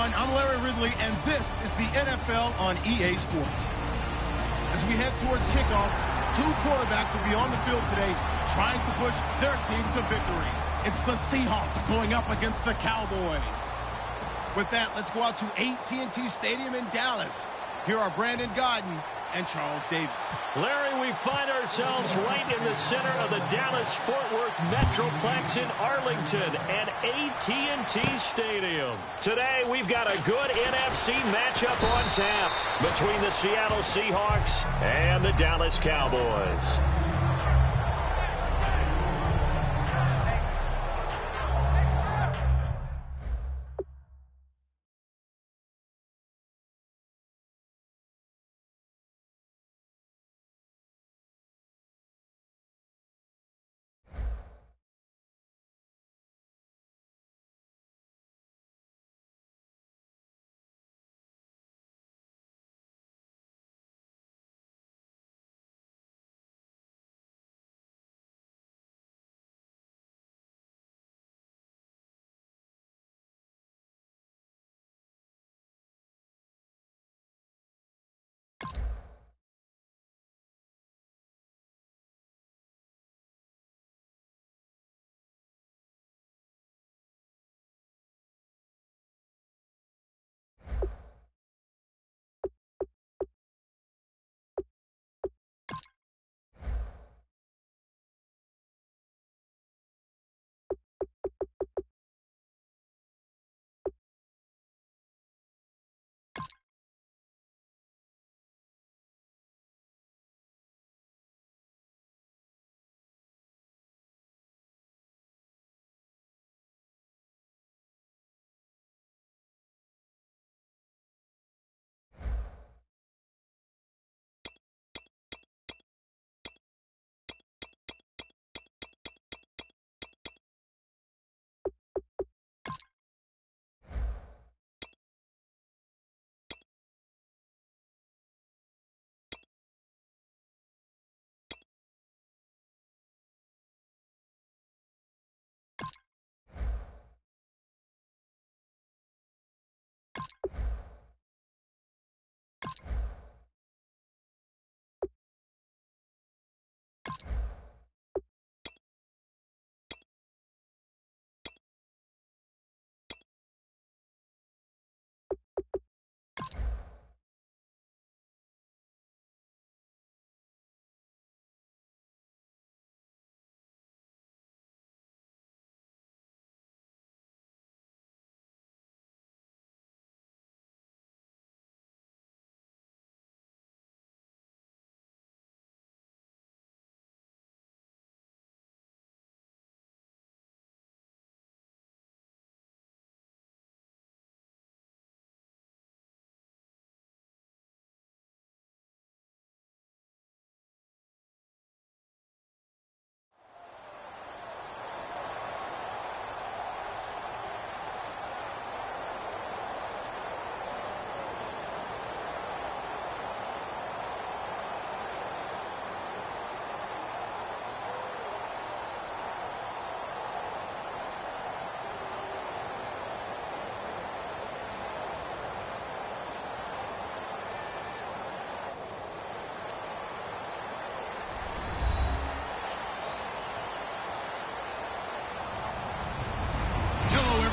everyone. I'm Larry Ridley, and this is the NFL on EA Sports. As we head towards kickoff, two quarterbacks will be on the field today trying to push their team to victory. It's the Seahawks going up against the Cowboys. With that, let's go out to AT&T Stadium in Dallas. Here are Brandon Gaudin and Charles Davis. Larry, we find ourselves right in the center of the Dallas-Fort Worth Metroplex in Arlington at AT&T Stadium. Today, we've got a good NFC matchup on tap between the Seattle Seahawks and the Dallas Cowboys.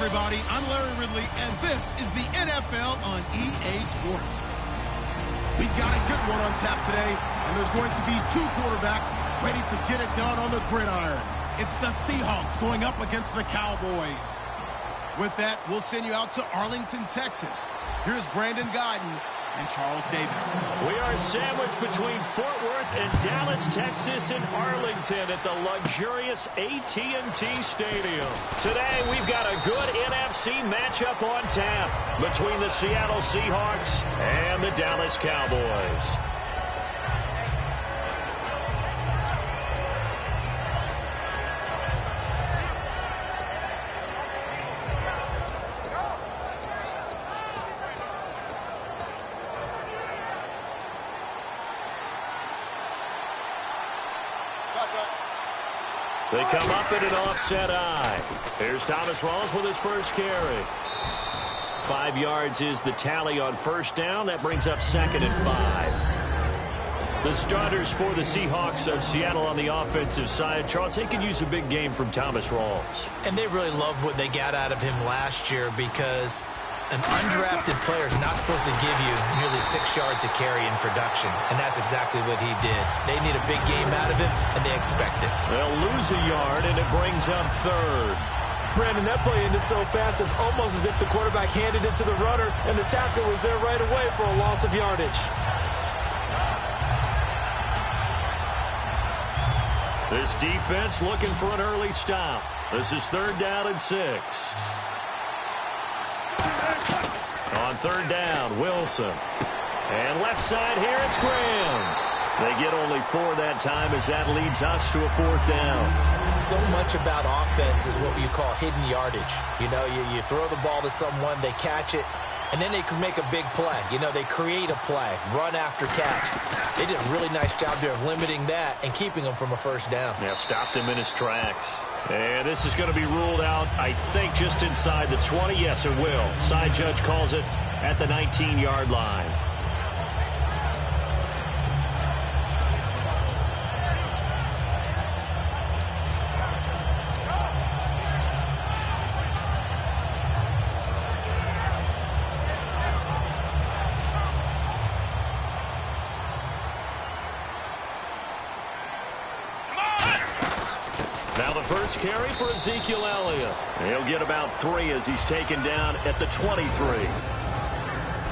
Everybody, I'm Larry Ridley, and this is the NFL on EA Sports. We've got a good one on tap today, and there's going to be two quarterbacks ready to get it done on the gridiron. It's the Seahawks going up against the Cowboys. With that, we'll send you out to Arlington, Texas. Here's Brandon Gaudin and Charles Davis. We are sandwiched between Fort Worth and Dallas, Texas, in Arlington at the luxurious AT&T Stadium. Today, we've got a good NFC matchup on tap between the Seattle Seahawks and the Dallas Cowboys. They come up in an offset eye. Here's Thomas Rawls with his first carry. 5 yards is the tally on first down. That brings up 2nd and 5. The starters for the Seahawks of Seattle on the offensive side. Charles, they could use a big game from Thomas Rawls. And they really love what they got out of him last year, because an undrafted player is not supposed to give you nearly 6 yards a carry in production, and that's exactly what he did. They need a big game out of him, and they expect it. They'll lose a yard, and it brings up 3rd. Brandon, that play ended so fast, it's almost as if the quarterback handed it to the runner, and the tackle was there right away for a loss of yardage. This defense looking for an early stop. This is 3rd down and 6. On 3rd down, Wilson. And left side here, it's Graham. They get only 4 that time, as that leads us to a 4th down. So much about offense is what you call hidden yardage. You know, you throw the ball to someone, they catch it, and then they can make a big play. You know, they create a play, run after catch. They did a really nice job there of limiting that and keeping him from a 1st down. Yeah, stopped him in his tracks. And this is going to be ruled out, I think, just inside the 20. Yes, it will. Side judge calls it at the 19-yard line. First carry for Ezekiel Elliott. He'll get about 3 as he's taken down at the 23.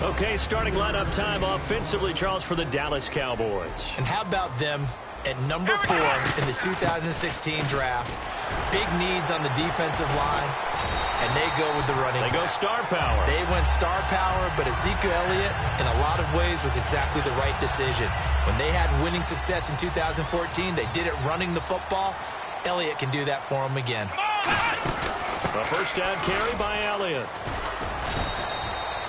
Okay, starting lineup time offensively, Charles, for the Dallas Cowboys. And how about them at number 4 in the 2016 draft? Big needs on the defensive line, and they go with the running back. They go star power. They went star power, but Ezekiel Elliott, in a lot of ways, was exactly the right decision. When they had winning success in 2014, they did it running the football. Elliott can do that for him again. A first down carry by Elliott.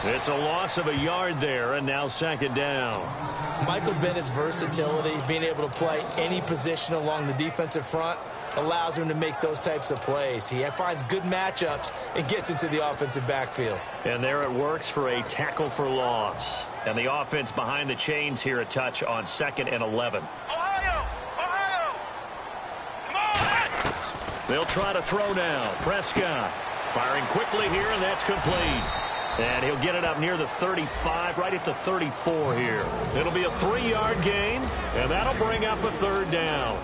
It's a loss of a yard there, and now 2nd down. Michael Bennett's versatility, being able to play any position along the defensive front, allows him to make those types of plays. He finds good matchups and gets into the offensive backfield. And there it works for a tackle for loss. And the offense behind the chains here a touch on 2nd and 11. They'll try to throw now. Prescott firing quickly here, and that's complete. And he'll get it up near the 35, right at the 34 here. It'll be a 3-yard gain, and that'll bring up a 3rd down.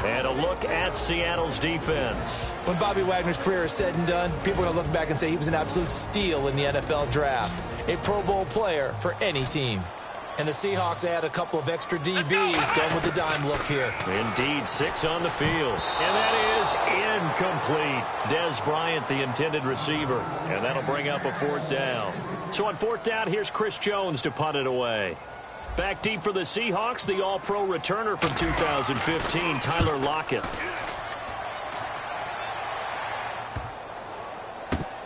And a look at Seattle's defense. When Bobby Wagner's career is said and done, people are going to look back and say he was an absolute steal in the NFL draft. A Pro Bowl player for any team. And the Seahawks add a couple of extra DBs going with the dime look here. Indeed, 6 on the field. And that is incomplete. Dez Bryant, the intended receiver. And that'll bring up a 4th down. So on 4th down, here's Chris Jones to punt it away. Back deep for the Seahawks, the All-Pro returner from 2015, Tyler Lockett.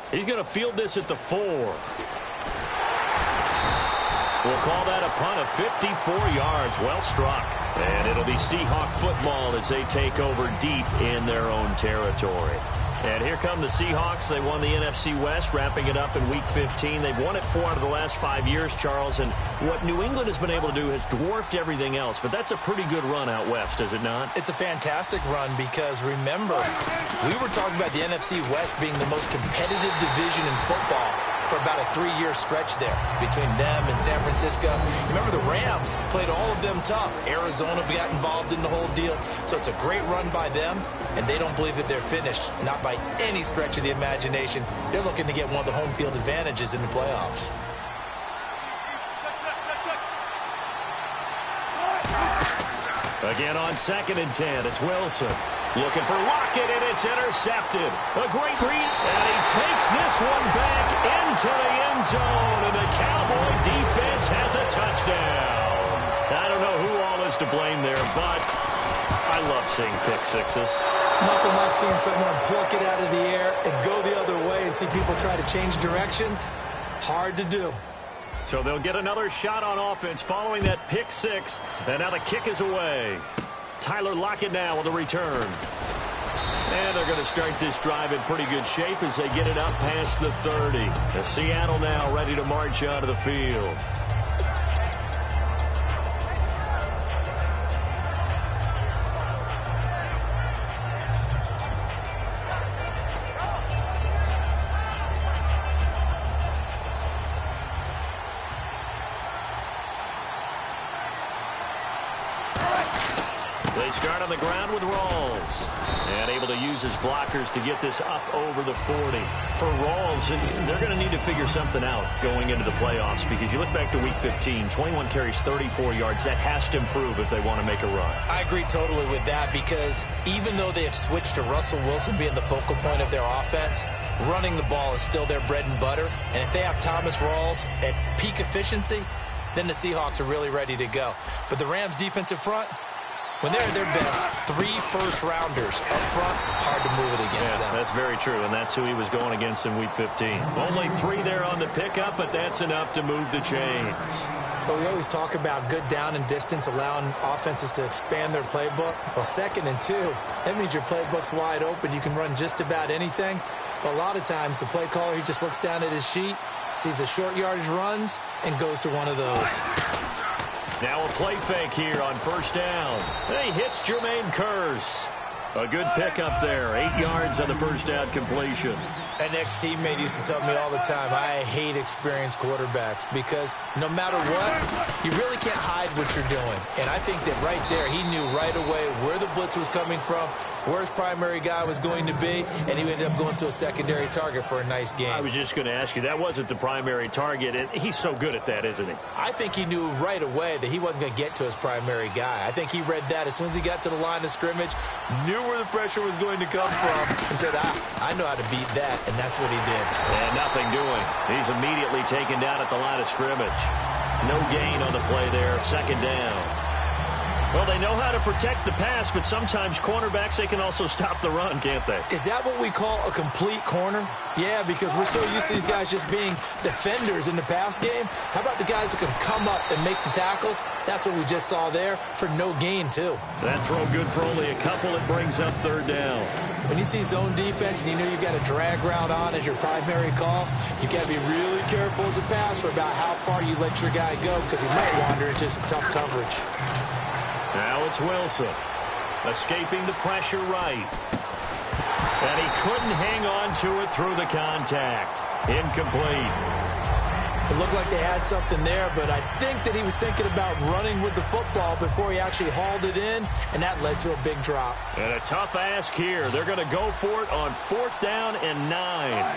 He's going to field this at the 4. We'll call that a punt of 54 yards. Well struck. And it'll be Seahawk football as they take over deep in their own territory. And here come the Seahawks. They won the NFC West, wrapping it up in Week 15. They've won it 4 out of the last 5 years, Charles. And what New England has been able to do has dwarfed everything else. But that's a pretty good run out west, is it not? It's a fantastic run because, remember, we were talking about the NFC West being the most competitive division in football for about a 3-year stretch there between them and San Francisco. Remember, the Rams played all of them tough. Arizona got involved in the whole deal. So it's a great run by them, and they don't believe that they're finished, not by any stretch of the imagination. They're looking to get one of the home field advantages in the playoffs. Again on 2nd and 10, it's Wilson. Looking for Lockett, and it's intercepted. A great read, and he takes this one back into the end zone, and the Cowboy defense has a touchdown. I don't know who all is to blame there, but I love seeing pick sixes. Nothing like seeing someone pluck it out of the air and go the other way and see people try to change directions. Hard to do. So they'll get another shot on offense following that pick six, and now the kick is away. Tyler Lockett now with a return. And they're going to start this drive in pretty good shape as they get it up past the 30. And Seattle now ready to march onto the field. They start on the ground with Rawls. And able to use his blockers to get this up over the 40. For Rawls, they're going to need to figure something out going into the playoffs, because you look back to Week 15, 21 carries, 34 yards. That has to improve if they want to make a run. I agree totally with that, because even though they have switched to Russell Wilson being the focal point of their offense, running the ball is still their bread and butter. And if they have Thomas Rawls at peak efficiency, then the Seahawks are really ready to go. But the Rams' defensive front, when they're at their best, 3 first-rounders up front, hard to move it against them. That's very true, and that's who he was going against in Week 15. Only 3 there on the pickup, but that's enough to move the chains. But we always talk about good down and distance, allowing offenses to expand their playbook. Well, 2nd and 2, that means your playbook's wide open. You can run just about anything. But a lot of times, the play caller, he just looks down at his sheet, sees the short yardage runs, and goes to one of those. Now a play fake here on first down. He hits Jermaine Kearse. A good pickup there. 8 yards on the first down completion. An ex-teammate used to tell me all the time, I hate experienced quarterbacks, because no matter what, you really can't hide what you're doing. And I think that right there, he knew right away where the blitz was coming from, where his primary guy was going to be, and he ended up going to a secondary target for a nice game. I was just going to ask you, that wasn't the primary target, and he's so good at that, isn't he? I think he knew right away that he wasn't going to get to his primary guy. I think he read that as soon as he got to the line of scrimmage, knew where the pressure was going to come from, and said, I know how to beat that. And that's what he did. And nothing doing. He's immediately taken down at the line of scrimmage. No gain on the play there. 2nd down. Well, they know how to protect the pass, but sometimes cornerbacks, they can also stop the run, can't they? Is that what we call a complete corner? Yeah, because we're so used to these guys just being defenders in the pass game. How about the guys who can come up and make the tackles? That's what we just saw there for no gain, too. That throw good for only a couple. It brings up 3rd down. When you see zone defense and you know you've got a drag route on as your primary call, you've got to be really careful as a passer about how far you let your guy go, because he might wander into some tough coverage. Now it's Wilson, escaping the pressure right. And he couldn't hang on to it through the contact. Incomplete. It looked like they had something there, but I think that he was thinking about running with the football before he actually hauled it in, and that led to a big drop. And a tough ask here. They're going to go for it on 4th down and 9.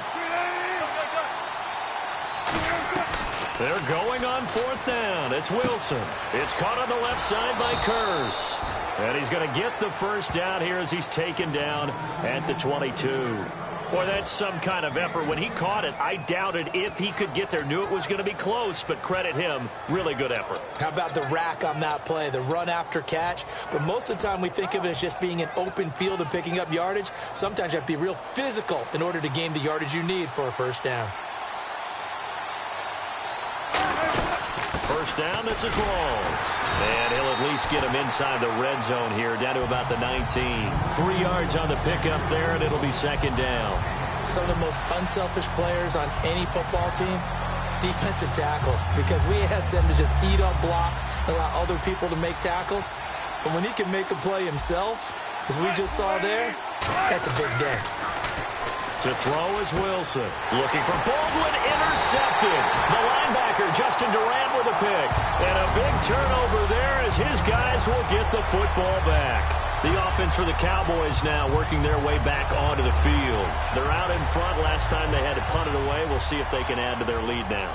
They're going on 4th down. It's Wilson. It's caught on the left side by Kearse. And he's going to get the first down here as he's taken down at the 22. Boy, that's some kind of effort. When he caught it, I doubted if he could get there. Knew it was going to be close, but credit him. Really good effort. How about the rack on that play, the run after catch? But most of the time we think of it as just being an open field and picking up yardage. Sometimes you have to be real physical in order to gain the yardage you need for a first down. First down, this is Rawls. And he'll at least get him inside the red zone here, down to about the 19. 3 yards on the pickup there, and it'll be 2nd down. Some of the most unselfish players on any football team, defensive tackles, because we ask them to just eat up blocks and allow other people to make tackles. But when he can make a play himself, as we just saw there, that's a big day. To throw is Wilson. Looking for Baldwin, intercepted. The linebacker, Justin Durant, with a pick. And a big turnover there as his guys will get the football back. The offense for the Cowboys now working their way back onto the field. They're out in front. Last time they had to punt it away. We'll see if they can add to their lead now.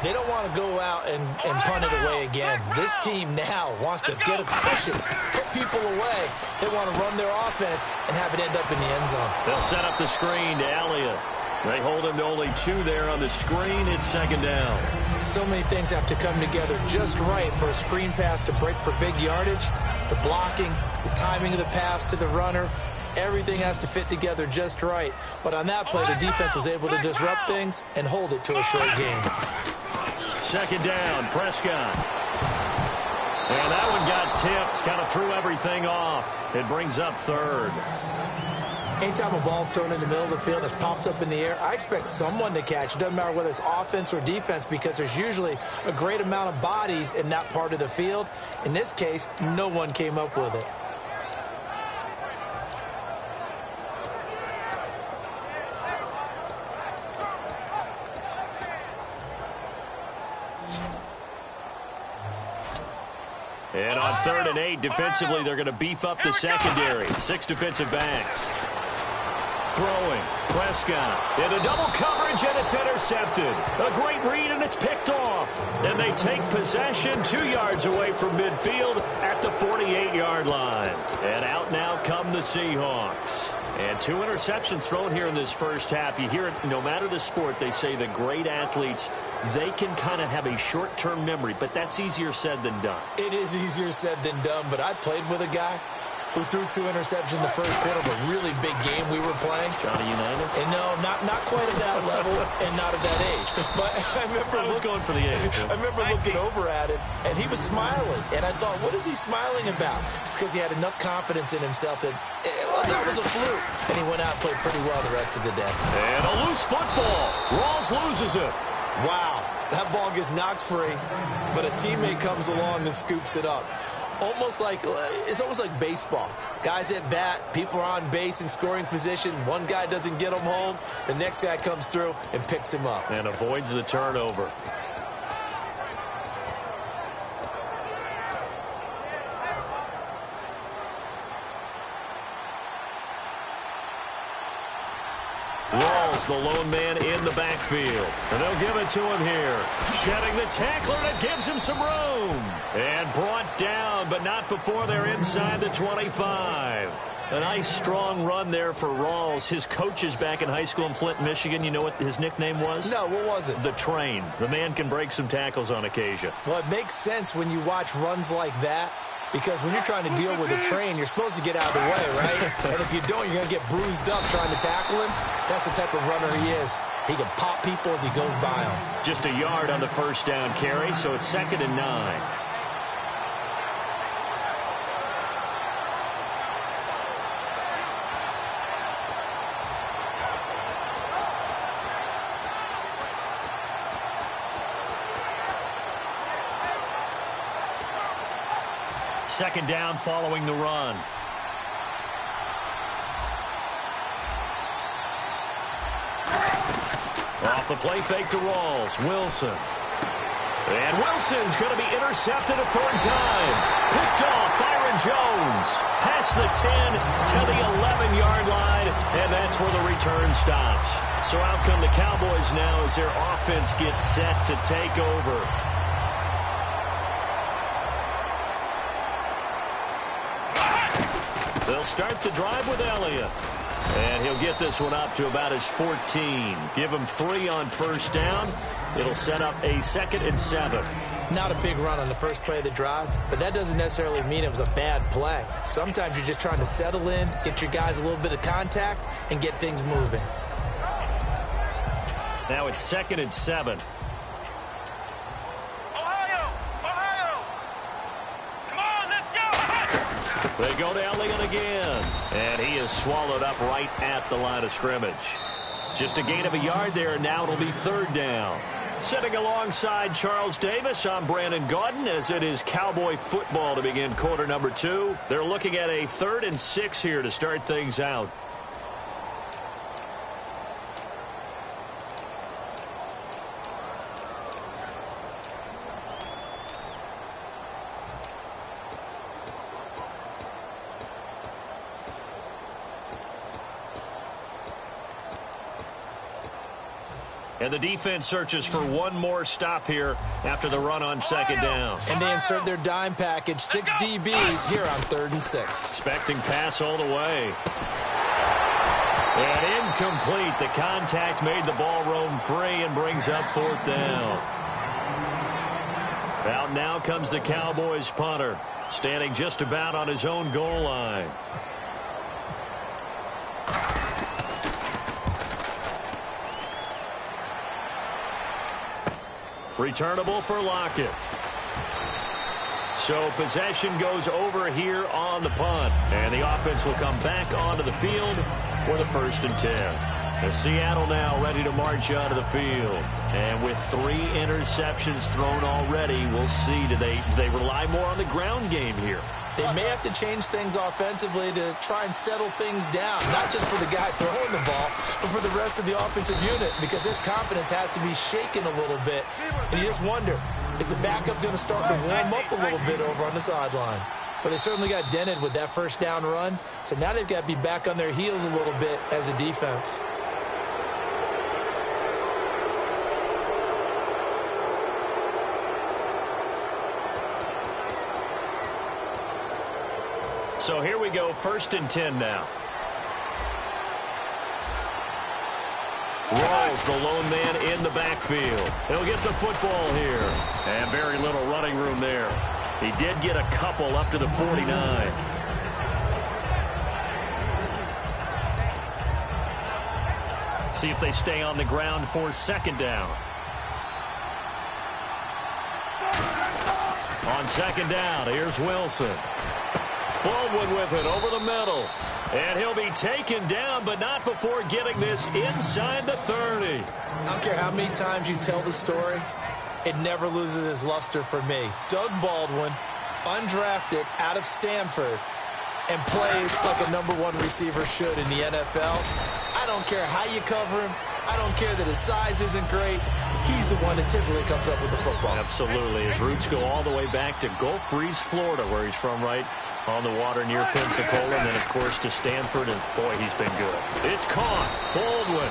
They don't want to go out and punt it away again. This team now wants to get a cushion, put people away. They want to run their offense and have it end up in the end zone. They'll set up the screen to Elliott. They hold him to only 2 there on the screen. It's 2nd down. So many things have to come together just right for a screen pass to break for big yardage. The blocking, the timing of the pass to the runner, everything has to fit together just right. But on that play, the defense was able to disrupt things and hold it to a short game. 2nd down, Prescott. And that one got tipped, kind of threw everything off. It brings up 3rd. Anytime a ball's thrown in the middle of the field and it's popped up in the air, I expect someone to catch. It doesn't matter whether it's offense or defense because there's usually a great amount of bodies in that part of the field. In this case, no one came up with it. And on 3rd and 8, defensively, they're going to beef up the secondary. 6 defensive backs. Throwing. Prescott into double coverage, and it's intercepted. A great read, and it's picked off. And they take possession 2 yards away from midfield at the 48-yard line. And out now come the Seahawks. And 2 interceptions thrown here in this first half. You hear it, no matter the sport, they say the great athletes, they can kind of have a short-term memory, but that's easier said than done. It is easier said than done, but I played with a guy who threw 2 interceptions in the first quarter of a really big game we were playing. Johnny Unitas? And no, not quite at that level and not at that age. But I was going for the age. I remember looking over at him, and he was smiling. And I thought, what is he smiling about? It's because he had enough confidence in himself that, that was a fluke. And he went out and played pretty well the rest of the day. And a loose football. Rawls loses it. Wow, that ball gets knocked free, but a teammate comes along and scoops it up. It's almost like baseball. Guys at bat, people are on base in scoring position. One guy doesn't get them home. The next guy comes through and picks him up. And avoids the turnover. Rawls, the lone man in the backfield. And they'll give it to him here. Shedding the tackler, and it gives him some room. And brought down, but not before they're inside the 25. A nice, strong run there for Rawls. His coaches back in high school in Flint, Michigan, you know what his nickname was? No, what was it? The Train. The man can break some tackles on occasion. Well, it makes sense when you watch runs like that. Because when you're trying to deal with a train, you're supposed to get out of the way, right? And if you don't, you're going to get bruised up trying to tackle him. That's the type of runner he is. He can pop people as he goes by them. Just a yard on the first down carry, so it's 2nd and 9. Second down following the run. Off the play fake to Rawls. Wilson. And Wilson's going to be intercepted a 3rd time. Picked off Byron Jones. Past the 10 to the 11-yard line. And that's where the return stops. So out come the Cowboys now as their offense gets set to take over. They'll start the drive with Elliott. And he'll get this one up to about his 14. Give him 3 on first down. It'll set up a 2nd and 7. Not a big run on the first play of the drive, but that doesn't necessarily mean it was a bad play. Sometimes you're just trying to settle in, get your guys a little bit of contact, and get things moving. Now it's 2nd and 7. They go to Elliott again. And he is swallowed up right at the line of scrimmage. Just a gain of a yard there, and now it'll be 3rd down. Sitting alongside Charles Davis, I'm Brandon Gaudin, as it is Cowboy football to begin quarter number 2. They're looking at a 3rd and 6 here to start things out. And the defense searches for one more stop here after the run on 2nd down. And they insert their dime package, 6 DBs here on 3rd and 6. Expecting pass all the way. And incomplete. The contact made the ball roam free and brings up 4th down. Out now comes the Cowboys punter, standing just about on his own goal line. Returnable for Lockett. So possession goes over here on the punt. And the offense will come back onto the field with a 1st and 10. And Seattle now ready to march out of the field. And with 3 interceptions thrown already, we'll see. Do they rely more on the ground game here? They may have to change things offensively to try and settle things down, not just for the guy throwing the ball, but for the rest of the offensive unit, because his confidence has to be shaken a little bit. And you just wonder, is the backup going to start to warm up a little bit over on the sideline? Well, they certainly got dented with that 1st down run, so now they've got to be back on their heels a little bit as a defense. So here we go, 1st and 10 now. Rolls the lone man in the backfield. He'll get the football here. And very little running room there. He did get a couple up to the 49. See if they stay on the ground for 2nd down. On 2nd down, here's Wilson. Baldwin with it over the middle. And he'll be taken down, but not before getting this inside the 30. I don't care how many times you tell the story, it never loses its luster for me. Doug Baldwin, undrafted out of Stanford, and plays like a #1 receiver should in the NFL. I don't care how you cover him. I don't care that his size isn't great. He's the one that typically comes up with the football. Absolutely. His roots go all the way back to Gulf Breeze, Florida, where he's from, right on the water near Pensacola, and then, of course, to Stanford, and, boy, he's been good. It's caught. Baldwin.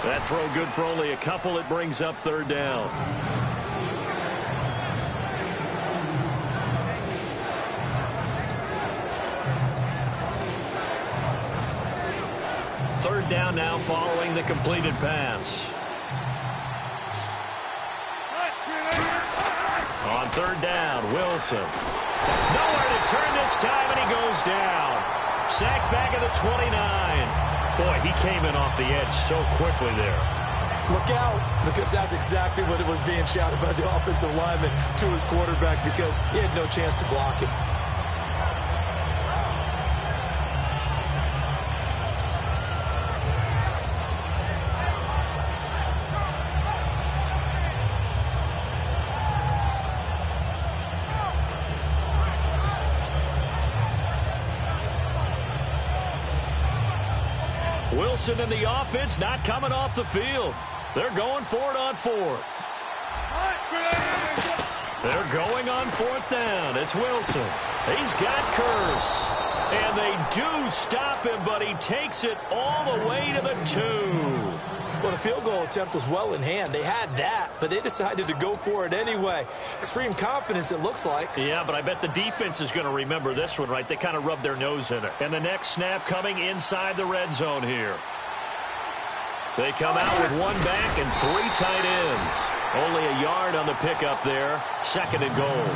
That throw good for only a couple. It brings up 3rd down. Third down now following the completed pass. On 3rd down, Wilson. Nowhere to turn this time, and he goes down. Sacked back at the 29. Boy, he came in off the edge so quickly there. Look out, because that's exactly what it was being shouted by the offensive lineman to his quarterback, because he had no chance to block him. Wilson and the offense not coming off the field. They're going for it on 4th. They're going on 4th down. It's Wilson. He's got Curse. And they do stop him, but he takes it all the way to the 2. Well, the field goal attempt was well in hand. They had that, but they decided to go for it anyway. Extreme confidence, it looks like. Yeah, but I bet the defense is going to remember this one, right? They kind of rubbed their nose in it. And the next snap coming inside the red zone here. They come out with 1 back and 3 tight ends. Only a yard on the pickup there. 2nd and goal.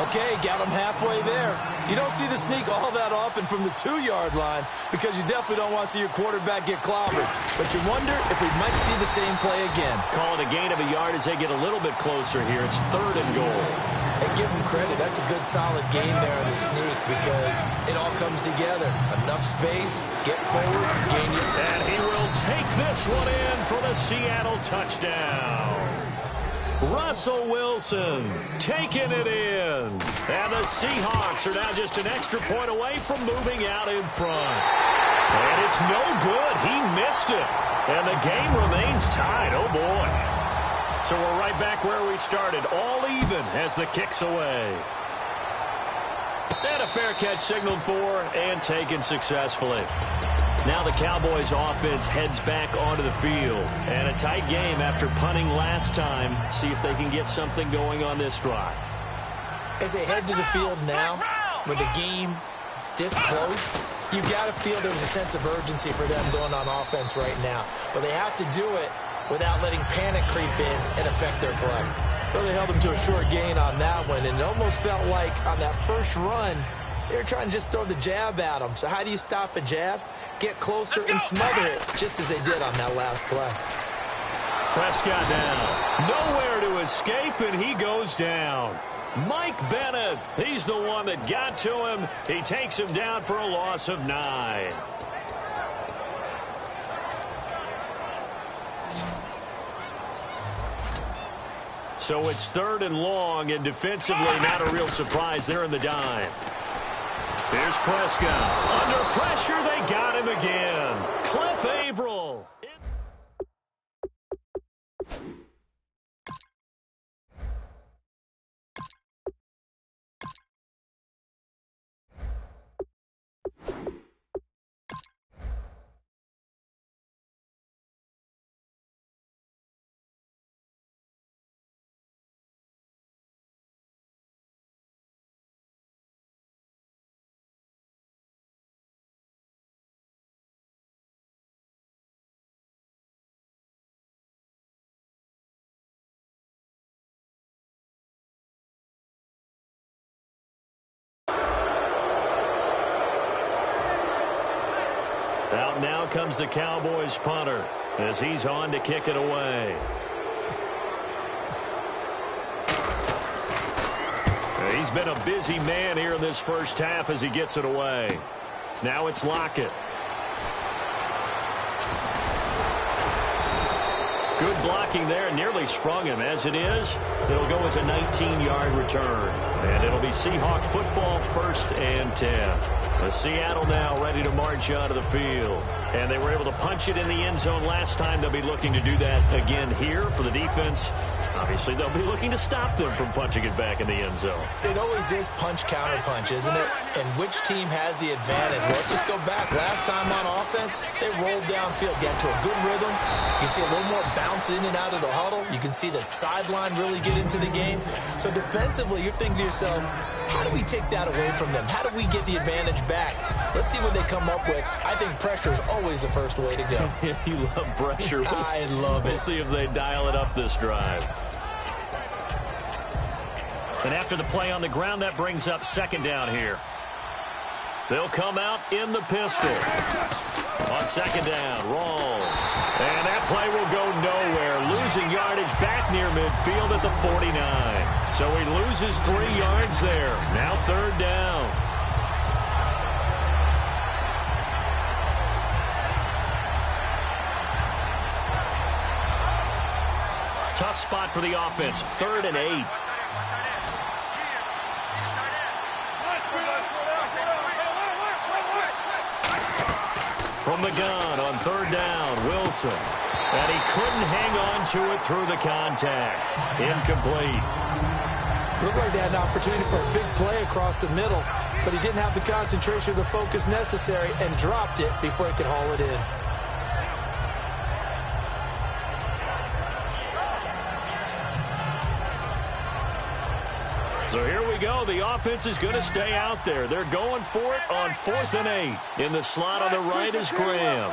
Okay, got them halfway there. You don't see the sneak all that often from the 2-yard line because you definitely don't want to see your quarterback get clobbered. But you wonder if we might see the same play again. Call it a gain of a yard as they get a little bit closer here. It's 3rd and goal. Hey, give him credit. That's a good, solid game there in the sneak because it all comes together. Enough space, get forward, gain your... And he will take this one in for the Seattle touchdown. Russell Wilson taking it in. And the Seahawks are now just an extra point away from moving out in front. And it's no good. He missed it. And the game remains tied. Oh, boy. So we're right back where we started, all even as the kick's away. And a fair catch signaled for and taken successfully. Now the Cowboys offense heads back onto the field. And a tight game after punting last time. See if they can get something going on this drive. As they head to the field now, with the game this close, you've got to feel there's a sense of urgency for them going on offense right now. But they have to do it without letting panic creep in and affect their play. Really held them to a short gain on that one, and it almost felt like on that first run, they were trying to just throw the jab at them. So how do you stop a jab? Get closer and smother it, just as they did on that last play. Prescott down. Nowhere to escape, and he goes down. Mike Bennett, he's the one that got to him. He takes him down for a loss of 9. So it's 3rd and long, and defensively not a real surprise. They're in the dime. Here's Prescott. Under pressure, they got him again. Cliff Averill. Out now comes the Cowboys punter as he's on to kick it away. He's been a busy man here in this first half as he gets it away. Now it's Lockett. Good blocking there, nearly sprung him. As it is, it'll go as a 19-yard return. And it'll be Seahawk football, 1st and 10. Seattle now ready to march onto the field. And they were able to punch it in the end zone last time. They'll be looking to do that again here for the defense. Obviously, they'll be looking to stop them from punching it back in the end zone. It always is punch-counter-punch, isn't it? And which team has the advantage? Let's just go back. Last time on offense, they rolled downfield, got to a good rhythm. You can see a little more bounce in and out of the huddle. You can see the sideline really get into the game. So defensively, you're thinking to yourself, how do we take that away from them? How do we get the advantage back? Let's see what they come up with. I think pressure is always the first way to go. You love pressure. I love it. We'll see if they dial it up this drive. And after the play on the ground, that brings up 2nd down here. They'll come out in the pistol. On 2nd down, Rawls. And that play will go nowhere. Losing yardage back near midfield at the 49. So he loses 3 yards there. Now 3rd down. Tough spot for the offense. 3rd and 8. From the gun on 3rd down, Wilson. And he couldn't hang on to it through the contact. Incomplete. Looked like they had an opportunity for a big play across the middle, but he didn't have the concentration or the focus necessary and dropped it before he could haul it in. So here we go. The offense is going to stay out there. They're going for it on 4th and 8. In the slot on the right is Graham.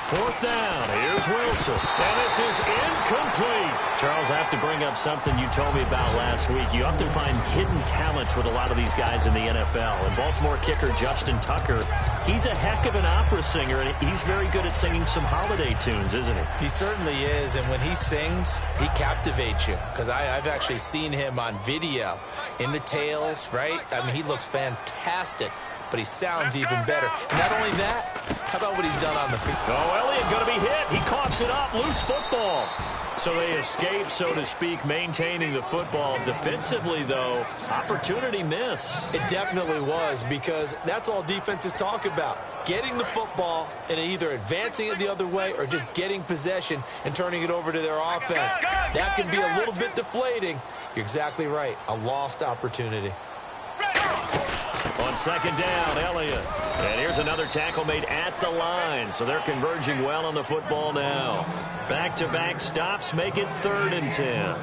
Fourth down. Here's Wilson. And this is incomplete. Charles, I have to bring up something you told me about last week. You often find hidden talents with a lot of these guys in the NFL. And Baltimore kicker Justin Tucker, he's a heck of an opera singer, and he's very good at singing some holiday tunes, isn't he? He certainly is, and when he sings, he captivates you. Because I've actually seen him on video in the tails, right? I mean, he looks fantastic, but he sounds even better. And not only that, how about what he's done on the field? Oh, Elliott going to be hit. He coughs it up. Loose football. So they escape, so to speak, maintaining the football. Defensively, though, opportunity miss. It definitely was, because that's all defenses talk about. Getting the football and either advancing it the other way or just getting possession and turning it over to their offense. That can be a little bit deflating. You're exactly right. A lost opportunity. On 2nd down, Elliott. And here's another tackle made at the line. So they're converging well on the football now. Back-to-back stops make it 3rd and 10.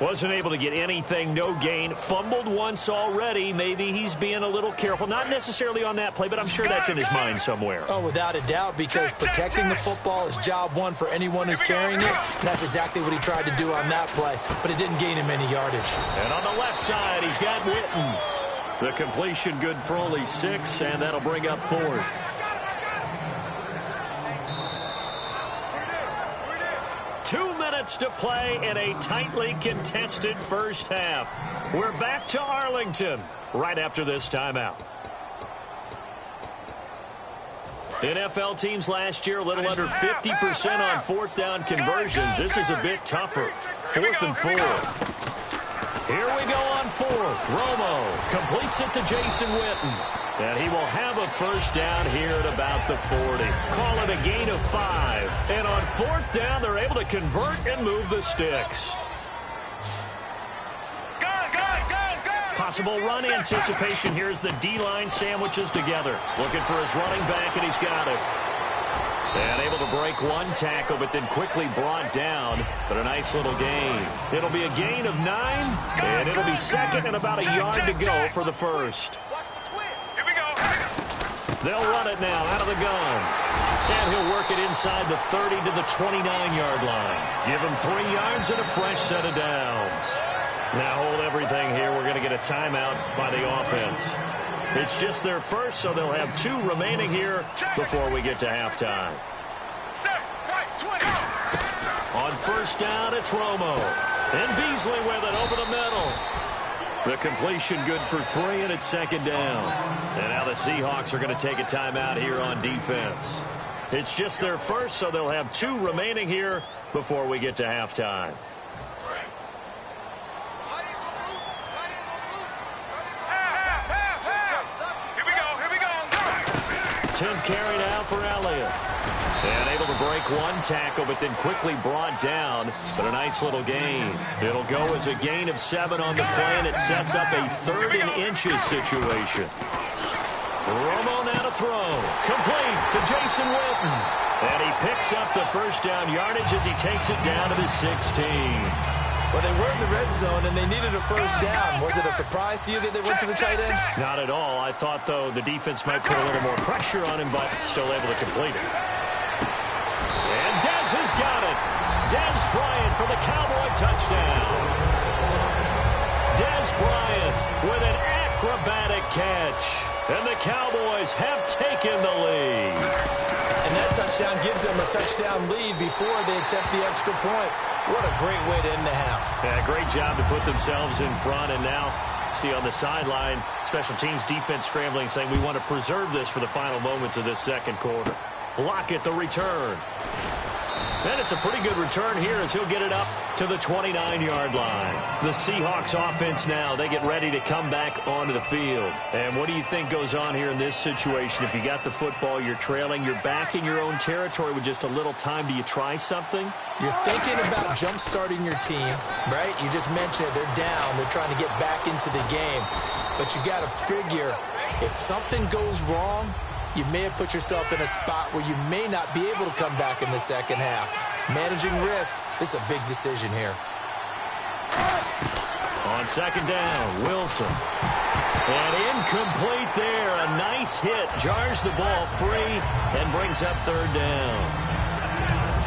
Wasn't able to get anything, no gain. Fumbled once already. Maybe he's being a little careful. Not necessarily on that play, but I'm sure that's in his mind somewhere. Oh, without a doubt, because protecting the football is job one for anyone who's carrying it. And that's exactly what he tried to do on that play, but it didn't gain him any yardage. And on the left side, he's got Witten. The completion good for only 6, and that'll bring up 4th. Two minutes to play in a tightly contested first half. We're back to Arlington right after this timeout. NFL teams last year, a little under 50% on fourth down conversions. This is a bit tougher. 4th and 4. Here we go on 4th. Romo completes it to Jason Witten. And he will have a first down here at about the 40. Call it a gain of 5. And on 4th down, they're able to convert and move the sticks. Possible run anticipation here as the D-line sandwiches together. Looking for his running back, and he's got it. And able to break one tackle, but then quickly brought down. But a nice little gain. It'll be a gain of 9, and it'll be second and about a yard to go for the first. They'll run it now out of the gun. And he'll work it inside the 30 to the 29-yard line. Give him 3 yards and a fresh set of downs. Now hold everything here. We're going to get a timeout by the offense. It's just their first, so they'll have 2 remaining here before we get to halftime. On first down, it's Romo. And Beasley with it over the middle. The completion good for 3, and it's second down. And now the Seahawks are going to take a timeout here on defense. It's just their first, so they'll have 2 remaining here before we get to halftime. Here we go. 10th carry now for Elliott. And able to break one tackle, but then quickly brought down. But a nice little gain. It'll go as a gain of 7 on the play, and it sets up a 3rd and inches situation. Romo now to throw. Complete to Jason Witten. And he picks up the first down yardage as he takes it down to the 16. Well, they were in the red zone, and they needed a first down. Was it a surprise to you that they went to the tight end? Not at all. I thought, though, the defense might put a little more pressure on him, but still able to complete it. And Dez has got it. Dez Bryant for the Cowboy touchdown. Dez Bryant with an acrobatic catch. And the Cowboys have taken the lead. And that touchdown gives them a touchdown lead before they attempt the extra point. What a great way to end the half. Yeah, great job to put themselves in front. And now, see on the sideline, special teams defense scrambling, saying we want to preserve this for the final moments of this second quarter. Lockett, the return. And it's a pretty good return here as he'll get it up to the 29-yard line. The Seahawks offense now, they get ready to come back onto the field. And what do you think goes on here in this situation? If you got the football, you're trailing, you're back in your own territory with just a little time. Do you try something? You're thinking about jump-starting your team, right? You just mentioned it. They're down. They're trying to get back into the game. But you got to figure, if something goes wrong, you may have put yourself in a spot where you may not be able to come back in the second half. Managing risk is a big decision here. On second down, Wilson. And incomplete there. A nice hit. Jars the ball free and brings up 3rd down.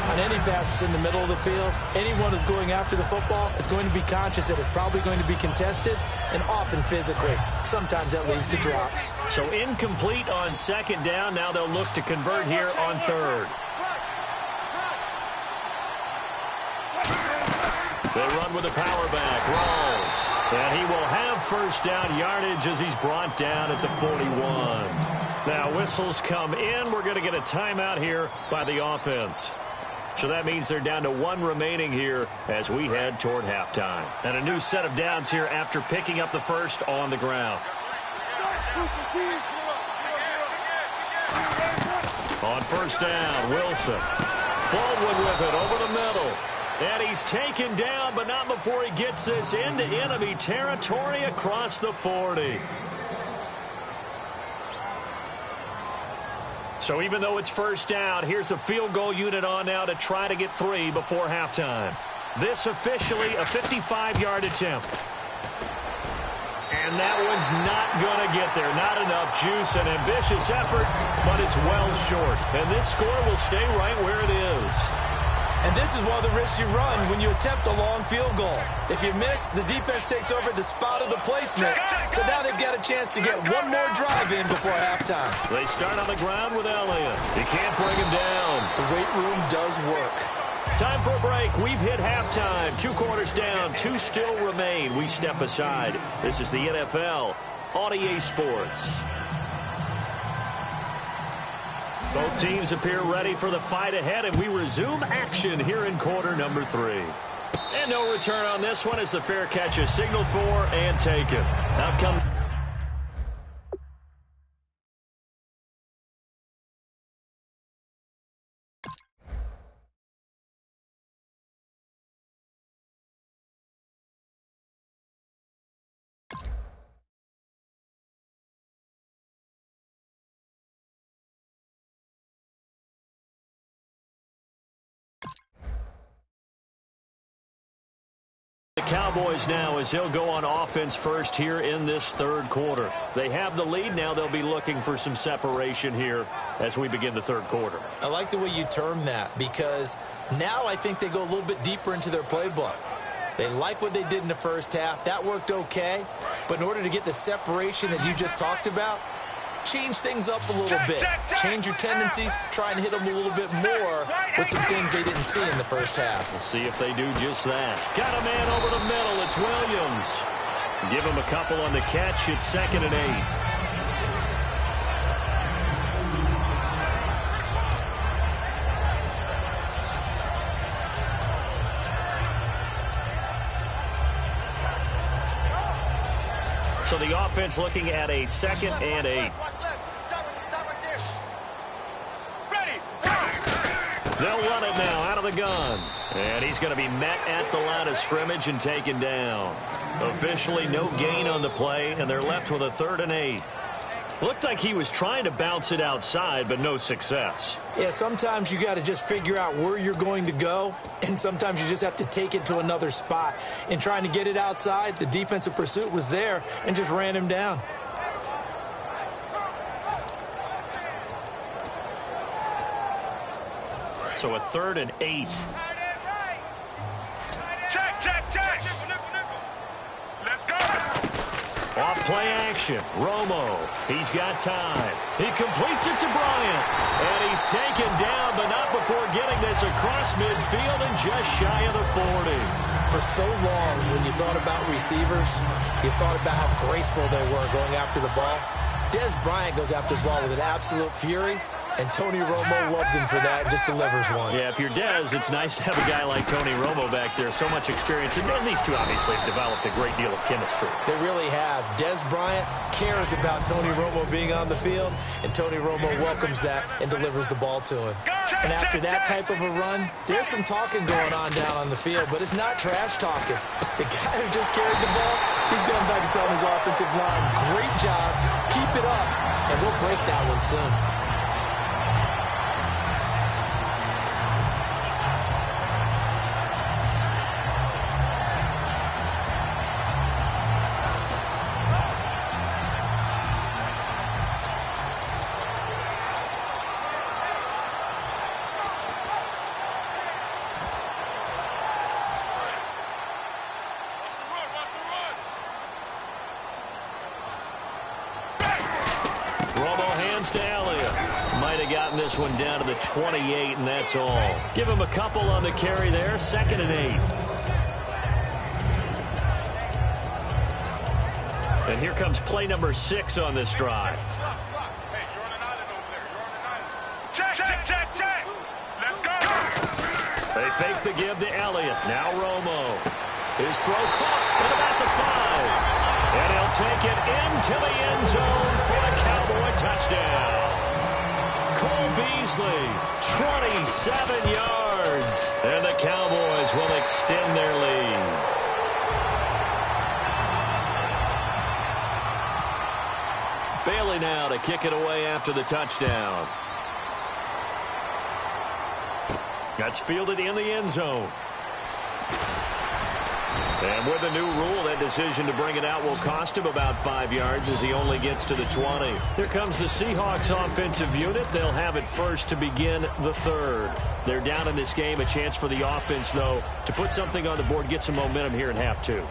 On any passes in the middle of the field, anyone who's going after the football is going to be conscious that it's probably going to be contested and often physically. Sometimes that leads to drops. So incomplete on second down. Now they'll look to convert here on 3rd. They run with a power back. Rolls. And he will have first down yardage as he's brought down at the 41. Now whistles come in. We're going to get a timeout here by the offense. So that means they're down to 1 remaining here as we head toward halftime. And a new set of downs here after picking up the first on the ground. On first down, Wilson. Baldwin with it over the middle. And he's taken down, but not before he gets this into enemy territory across the 40. So even though it's first down, here's the field goal unit on now to try to get 3 before halftime. This officially a 55-yard attempt. And that one's not going to get there. Not enough juice, an ambitious effort, but it's well short. And this score will stay right where it is. And this is one of the risks you run when you attempt a long field goal. If you miss, the defense takes over the spot of the placement. So now they've got a chance to get one more drive in before halftime. They start on the ground with Elliott. He can't bring him down. The weight room does work. Time for a break. We've hit halftime. 2 quarters down. 2 still remain. We step aside. This is the NFL on EA Sports. Both teams appear ready for the fight ahead, and we resume action here in quarter number 3. And no return on this one as the fair catch is signaled for and taken. Now come... The Cowboys now as he'll go on offense first here in this third quarter. They have the lead. Now they'll be looking for some separation here as we begin the third quarter. I like the way you term that because now I think they go a little bit deeper into their playbook. They like what they did in the first half. That worked okay. But in order to get the separation that you just talked about, change things up a little bit. Change your tendencies. Try and hit them a little bit more with some things they didn't see in the first half. We'll see if they do just that. Got a man over the middle. It's Williams. Give him a couple on the catch. It's 2nd and 8. So the offense looking at a 2nd and 8. They'll run it now out of the gun. And he's going to be met at the line of scrimmage and taken down. Officially no gain on the play, and they're left with a 3rd and 8. Looked like he was trying to bounce it outside, but no success. Yeah, sometimes you got to just figure out where you're going to go, and sometimes you just have to take it to another spot. In trying to get it outside, the defensive pursuit was there and just ran him down. So a 3rd and 8. Check. Let's go. Off play action. Romo. He's got time. He completes it to Bryant. And he's taken down, but not before getting this across midfield and just shy of the 40. For so long, when you thought about receivers, you thought about how graceful they were going after the ball. Des Bryant goes after the ball with an absolute fury. And Tony Romo loves him for that and just delivers one. Yeah, if you're Dez, it's nice to have a guy like Tony Romo back there. So much experience. And these two obviously have developed a great deal of chemistry. They really have. Des Bryant cares about Tony Romo being on the field, and Tony Romo welcomes that and delivers the ball to him. And after that type of a run, there's some talking going on down on the field, but it's not trash talking. The guy who just carried the ball, he's going back and telling his offensive line, great job, keep it up, and we'll break that one soon. This one down to the 28, and that's all. Give him a couple on the carry there. 2nd and 8. And here comes play number 6 on this drive. Hey, you're on an island over there. You're on an island. Check. Let's go. They fake the give to Elliott. Now Romo. His throw caught at about the 5. And he'll take it into the end zone for a Cowboy touchdown. Cole Beasley, 27 yards. And the Cowboys will extend their lead. Bailey now to kick it away after the touchdown. That's fielded in the end zone. And with the new rule, that decision to bring it out will cost him about 5 yards as he only gets to the 20. Here comes the Seahawks offensive unit. They'll have it first to begin the third. They're down in this game. A chance for the offense, though, to put something on the board, get some momentum here in half 2.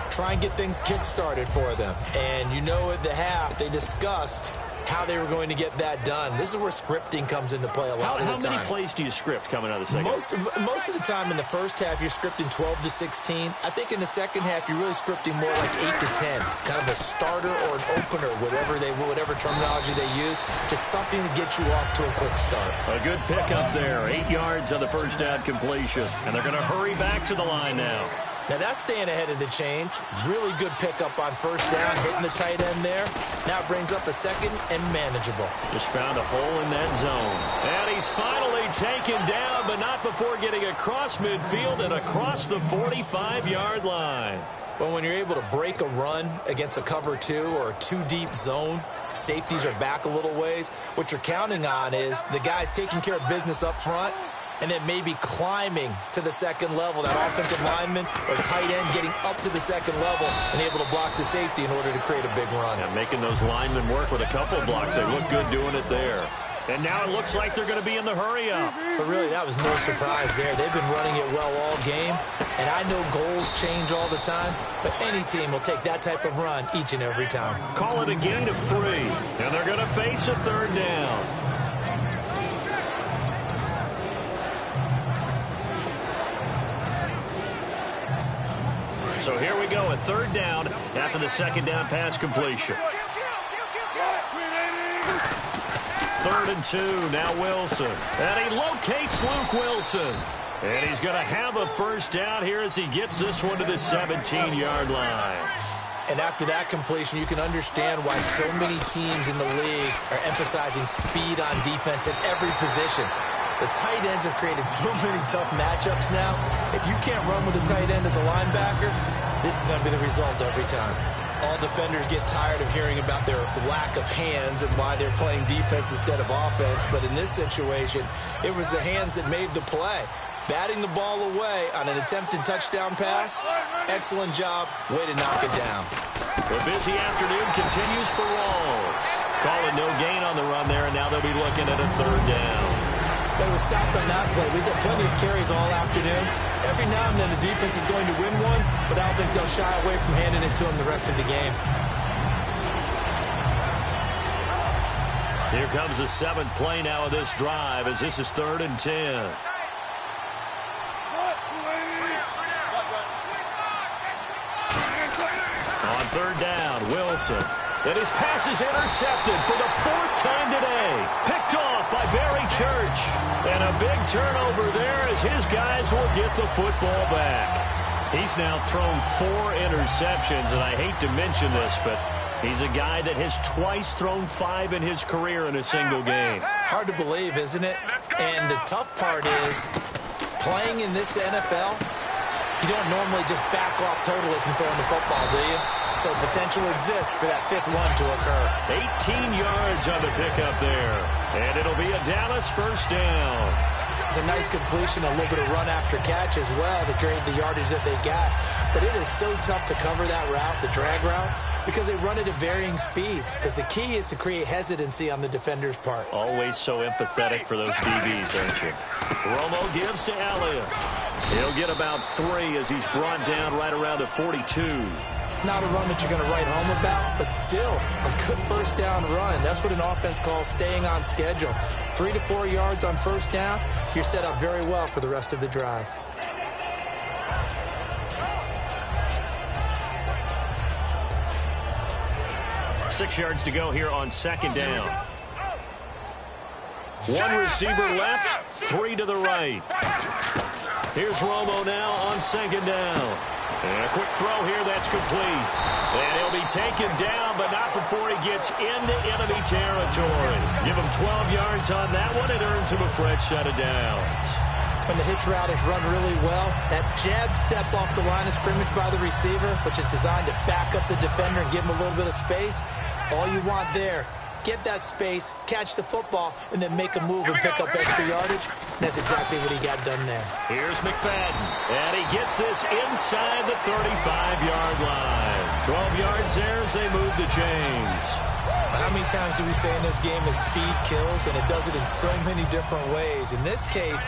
Try and get things kick-started for them. And you know at the half, they discussed how they were going to get that done. This is where scripting comes into play a lot of the time. How many plays do you script coming out of the second? Most of the time in the first half, you're scripting 12 to 16. I think in the second half, you're really scripting more like 8 to 10. Kind of a starter or an opener, whatever terminology they use. Just something to get you off to a quick start. A good pickup there. 8 yards on the first down completion. And they're going to hurry back to the line now. Now that's staying ahead of the chains. Really good pickup on first down, hitting the tight end there. Now brings up a second and manageable. Just found a hole in that zone. And he's finally taken down, but not before getting across midfield and across the 45-yard line. Well, when you're able to break a run against a cover 2 or a 2-deep zone, safeties are back a little ways. What you're counting on is the guys taking care of business up front, and then maybe climbing to the second level, that offensive lineman or tight end getting up to the second level and able to block the safety in order to create a big run. Yeah, making those linemen work with a couple blocks. They look good doing it there. And now it looks like they're going to be in the hurry-up. But really, that was no surprise there. They've been running it well all game, and I know goals change all the time, but any team will take that type of run each and every time. Call it a gain of 3, and they're going to face a third down. So here we go, a third down after the second down pass completion. 3rd and 2, now Wilson. And he locates Luke Wilson. And he's going to have a first down here as he gets this one to the 17-yard line. And after that completion, you can understand why so many teams in the league are emphasizing speed on defense at every position. The tight ends have created so many tough matchups now. If you can't run with a tight end as a linebacker, this is going to be the result every time. All defenders get tired of hearing about their lack of hands and why they're playing defense instead of offense. But in this situation, it was the hands that made the play. Batting the ball away on an attempted touchdown pass. Excellent job. Way to knock it down. The busy afternoon continues for Rawls. Call it no gain on the run there, and now they'll be looking at a third down. They were stopped on that play. He's had plenty of carries all afternoon. Every now and then the defense is going to win one, but I don't think they'll shy away from handing it to him the rest of the game. Here comes the 7th play now of this drive as this is 3rd and 10. On 3rd down, Wilson. And his pass is intercepted for the 4th time today. Picked off by Barry Church. And a big turnover there as his guys will get the football back. He's now thrown 4 interceptions, and I hate to mention this, but he's a guy that has twice thrown 5 in his career in a single game. Hard to believe, isn't it? And the tough part is, playing in this NFL, you don't normally just back off totally from throwing the football, do you? So potential exists for that 5th one to occur. 18 yards on the pickup there. And it'll be a Dallas first down. It's a nice completion, a little bit of run after catch as well to create the yardage that they got. But it is so tough to cover that route, the drag route, because they run it at varying speeds. Because the key is to create hesitancy on the defender's part. Always so empathetic for those DBs, aren't you? Romo gives to Elliott. He'll get about 3 as he's brought down right around the 42. Not a run that you're going to write home about, but still a good first down run. That's what an offense calls staying on schedule. 3 to 4 yards on first down, you're set up very well for the rest of the drive. Six yards to go here on 2nd down. 1 receiver left, 3 to the right. Here's Romo now on 2nd down. And a quick throw here, that's complete. And he'll be taken down, but not before he gets into enemy territory. Give him 12 yards on that one. It earns him a fresh set of downs. When the hitch route is run really well, that jab step off the line of scrimmage by the receiver, which is designed to back up the defender and give him a little bit of space, all you want there, get that space, catch the football, and then make a move and pick up extra yardage. And that's exactly what he got done there. Here's McFadden, and he gets this inside the 35-yard line. 12 yards there as they move the chains. How many times do we say in this game that speed kills, and it does it in so many different ways? In this case,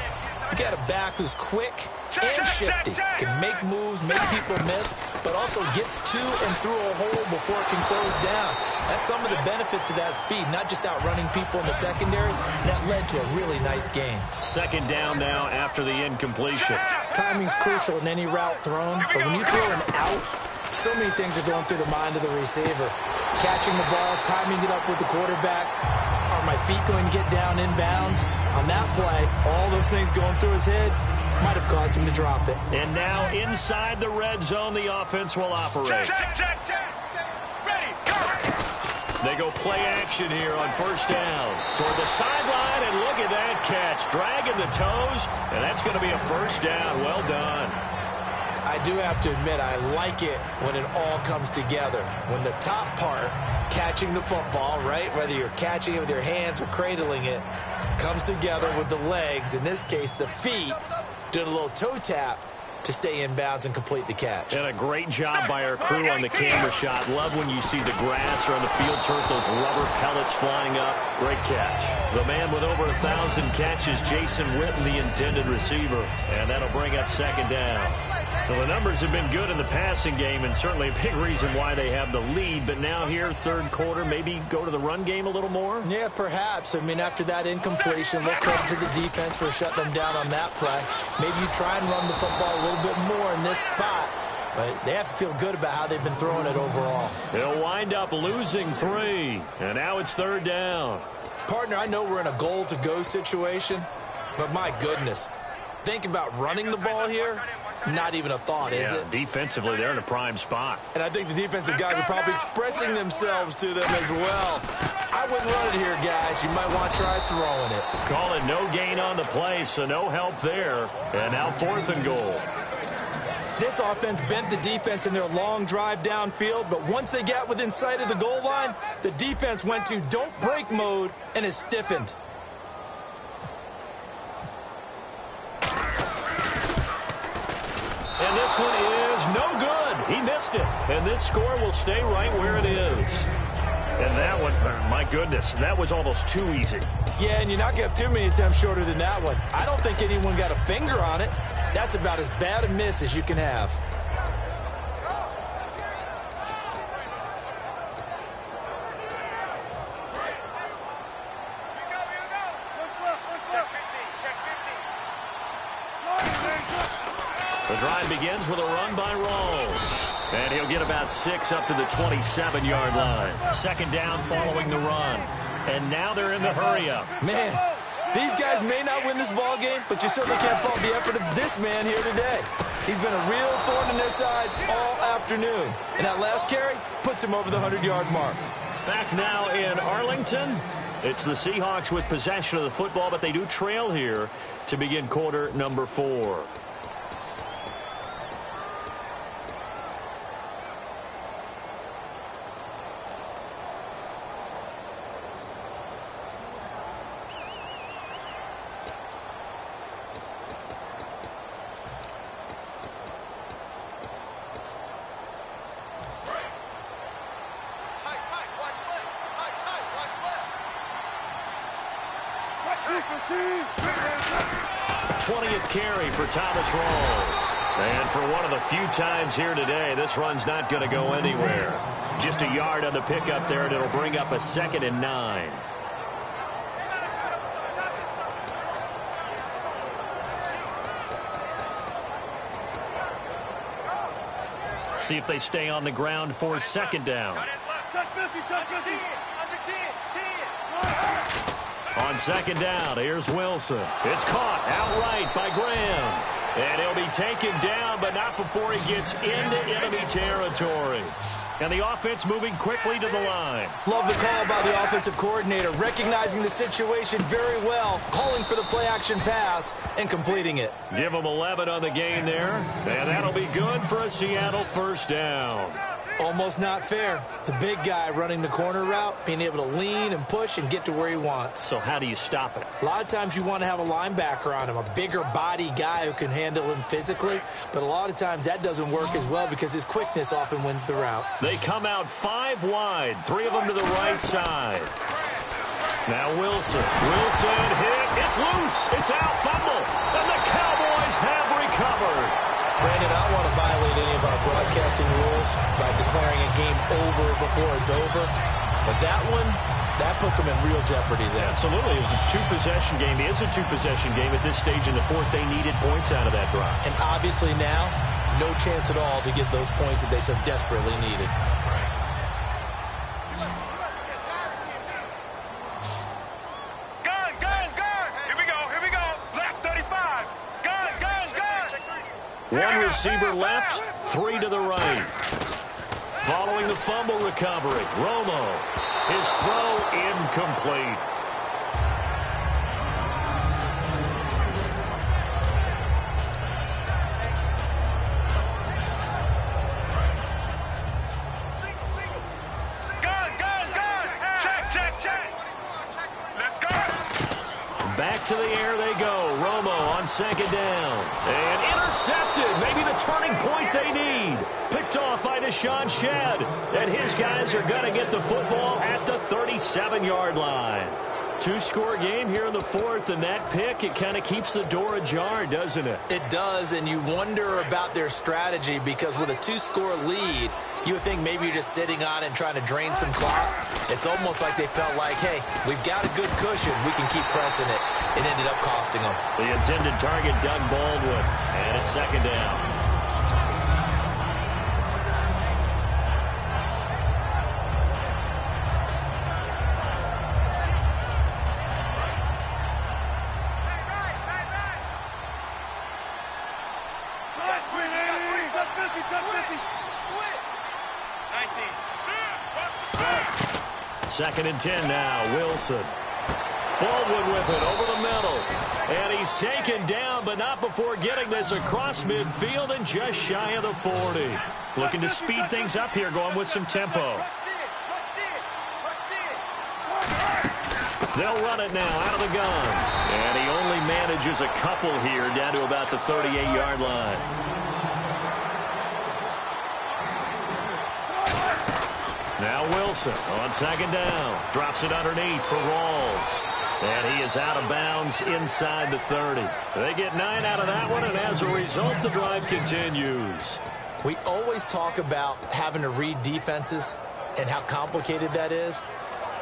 You got a back who's quick and shifty, can make moves, make people miss, but also gets to and through a hole before it can close down. That's some of the benefits of that speed, not just outrunning people in the secondary. That led to a really nice gain. Second down now after the incompletion. Timing's crucial in any route thrown, but when you throw an out, so many things are going through the mind of the receiver. Catching the ball, timing it up with the quarterback. Are my feet going to get down in bounds? On that play, all those things going through his head might have caused him to drop it. And now inside the red zone, the offense will operate. Ready, go! They go play action here on first down. Toward the sideline, and look at that catch. Dragging the toes, and that's going to be a first down. Well done. I do have to admit, I like it when it all comes together. When the top part, catching the football, right, whether you're catching it with your hands or cradling it, comes together with the legs, in this case the feet, doing a little toe tap to stay in bounds and complete the catch. And a great job by our crew on the camera shot. Love when you see the grass or on the field turf, those rubber pellets flying up. Great catch. The man with over 1,000 catches, Jason Witten, the intended receiver. And that'll bring up second down. Well, the numbers have been good in the passing game, and certainly a big reason why they have the lead. But now here, third quarter, maybe go to the run game a little more? Yeah, perhaps. I mean, after that incompletion, look credit to the defense for shutting them down on that play. Maybe you try and run the football a little bit more in this spot, but they have to feel good about how they've been throwing it overall. They'll wind up losing 3, and now it's third down. Partner, I know we're in a goal-to-go situation, but my goodness, think about running the ball here. Not even a thought, is it? Defensively, they're in a prime spot. And I think the defensive guys are probably expressing themselves to them as well. I wouldn't run it here, guys. You might want to try throwing it. Call it no gain on the play, so no help there. And now 4th and goal. This offense bent the defense in their long drive downfield, but once they got within sight of the goal line, the defense went to don't break mode and is stiffened. And this one is no good. He missed it. And this score will stay right where it is. And that one, my goodness, that was almost too easy. Yeah, and you're not going to have too many attempts shorter than that one. I don't think anyone got a finger on it. That's about as bad a miss as you can have. The drive begins with a run by Rawls. And he'll get about 6 up to the 27-yard line. Second down following the run. And now they're in the hurry-up. Man, these guys may not win this ball game, but you certainly can't fault the effort of this man here today. He's been a real thorn in their sides all afternoon. And that last carry puts him over the 100-yard mark. Back now in Arlington. It's the Seahawks with possession of the football, but they do trail here to begin quarter number 4. Carry for Thomas Rawls. And for one of the few times here today, this run's not going to go anywhere. Just a yard on the pickup there, and it'll bring up a 2nd and 9. See if they stay on the ground for second down. On second down, here's Wilson. It's caught outright by Graham. And he'll be taken down, but not before he gets into enemy territory. And the offense moving quickly to the line. Love the call by the offensive coordinator, recognizing the situation very well, calling for the play-action pass, and completing it. Give him 11 on the game there, and that'll be good for a Seattle first down. Almost not fair. The big guy running the corner route, being able to lean and push and get to where he wants. So how do you stop it? A lot of times you want to have a linebacker on him, a bigger body guy who can handle him physically, but a lot of times that doesn't work as well because his quickness often wins the route. They come out 5 wide, 3 of them to the right side. Now Wilson. Wilson hit It's loose. It's out. Fumble. And the Cowboys have recovered. Brandon, I don't want to violate any of our broadcasting rules by declaring a game over before it's over. But that one, that puts them in real jeopardy there. Absolutely. It was a two-possession game. It is a two-possession game at this stage in the fourth. They needed points out of that drive. And obviously now, no chance at all to get those points that they so desperately needed. One receiver left, three to the right. Following the fumble recovery, Romo. His throw incomplete. Back to the air they go. Romo on second down. And intercepted. Maybe the turning point they need. Picked off by Deshaun Shedd. And his guys are going to get the football at the 37-yard line. Two-score game here in the fourth, and that pick, it kind of keeps the door ajar, doesn't it? It does, and you wonder about their strategy because with a two-score lead, you would think maybe you're just sitting on it and trying to drain some clock. It's almost like they felt like, hey, we've got a good cushion. We can keep pressing it. It ended up costing them. The intended target, Doug Baldwin, and it's second down. Second and 10 now, Wilson. Baldwin with it over the middle. And he's taken down, but not before getting this across midfield and just shy of the 40. Looking to speed things up here, going with some tempo. They'll run it now out of the gun. And he only manages a couple here down to about the 38-yard line. Now Wilson on second down. Drops it underneath for Rawls. And he is out of bounds inside the 30. They get 9 out of that one, and as a result, the drive continues. We always talk about having to read defenses and how complicated that is.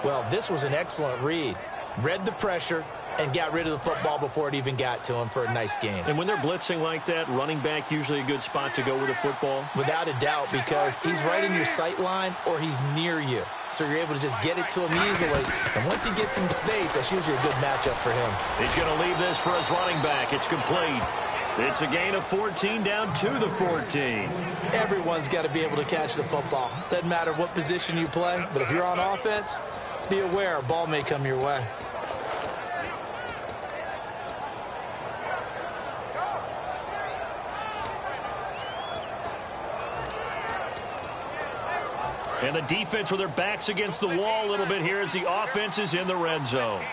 Well, this was an excellent read. Read the pressure and got rid of the football before it even got to him for a nice game. And when they're blitzing like that, running back usually a good spot to go with a football? Without a doubt, because he's right in your sight line or he's near you. So you're able to just get it to him easily. And once he gets in space, that's usually a good matchup for him. He's going to leave this for his running back. It's complete. It's a gain of 14 down to the 14. Everyone's got to be able to catch the football. Doesn't matter what position you play, but if you're on offense, be aware a ball may come your way. And the defense with their backs against the wall a little bit here as the offense is in the red zone.